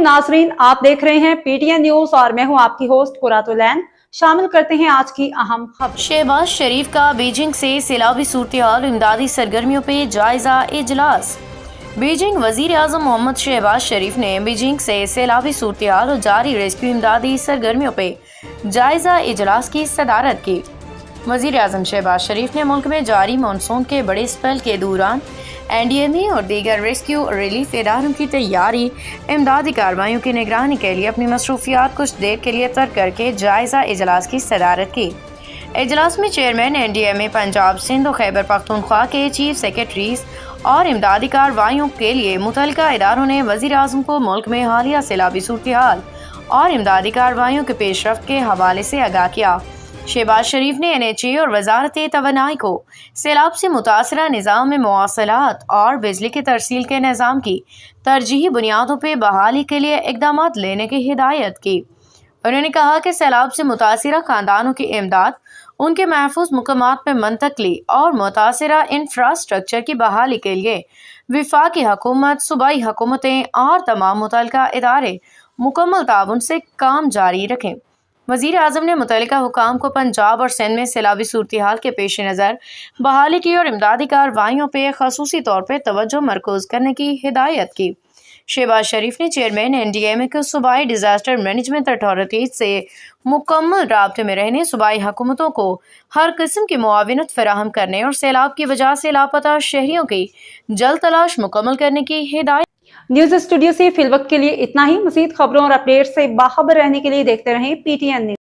नाजरीन, आप देख रहे हैं PTN न्यूज और मैं हूं आपकी होस्ट कुरातुलैन। शामिल करते हैं आज की अहम खबर। शहबाज शरीफ का बीजिंग से सैलाबी सूरत-ए-हाल इमदादी सरगर्मियों पे जायजा इजलास। बीजिंग वजीर आजम मोहम्मद शहबाज शरीफ ने बीजिंग से सैलाबी सूरत-ए-हाल और जारी रेस्क्यू इमदादी सरगर्मियों पे जायजा इजलास की सदारत की। वजीर आजम शहबाज शरीफ ने मुल्क में जारी मानसून के बड़े स्पेल के दौरान NDMA और दीगर रेस्क्यू रिलीफ इदारों की तैयारी इमदादी कार्रवाइयों की निगरानी के लिए अपनी मसरूफियात कुछ देर के लिए तर्क करके जायजा इजलास की सदारत की। इजलास में चेयरमैन NDMA पंजाब, सिंध और खैबर पख्तूनख्वा के चीफ सेक्रेटरीज और इमदादी कार्रवाइयों के लिए मुतल्लिका इदारों ने वजीर आजम को मुल्क में हालिया सैलाबी सूरत-ए-हाल और इमदादी कार्रवाइयों के पेशरफ्त के हवाले से आगाह किया। शहबाज शरीफ ने NHA और वजारत तवानाई को सैलाब से मुतासरा निज़ाम में मवासलात और बिजली की तरसील के निज़ाम की तरजीही बुनियादों पर बहाली के लिए इकदाम लेने की हिदायत की। उन्होंने कहा कि सैलाब से मुतासरा खानदानों की इमदाद, उनके महफूज मुकामात में मुंतकली और मुतासरा इंफ्रास्ट्रक्चर की बहाली के लिए वफाकी हुकूमत, सूबाई हुकूमतें और तमाम मुतल्लिका इदारे मुकम्मल ताउन से काम जारी रखें। वज़ीर आज़म ने मुतल्लिका हुकाम को पंजाब और सिंध में सैलाबी सूरत-ए-हाल के पेश नज़र बहाली की और इमदादी कार्रवाइयों पर खसूसी तौर पर तवज्जो मरकूज करने की हिदायत की। शहबाज शरीफ ने चेयरमैन NDMA को सूबाई डिजास्टर मैनेजमेंट अथॉरिटीज से मुकम्मल राब्ते में रहने, सूबाई हुकूमतों को हर किस्म की मुआविनत फराहम करने और सैलाब की वजह से लापता शहरियों की जल्द तलाश मुकम्मल करने की हिदायत। न्यूज स्टूडियो से फिलवक्त के लिए इतना ही। मज़ीद खबरों और अपडेट से बाखबर रहने के लिए देखते रहें PTN न्यूज।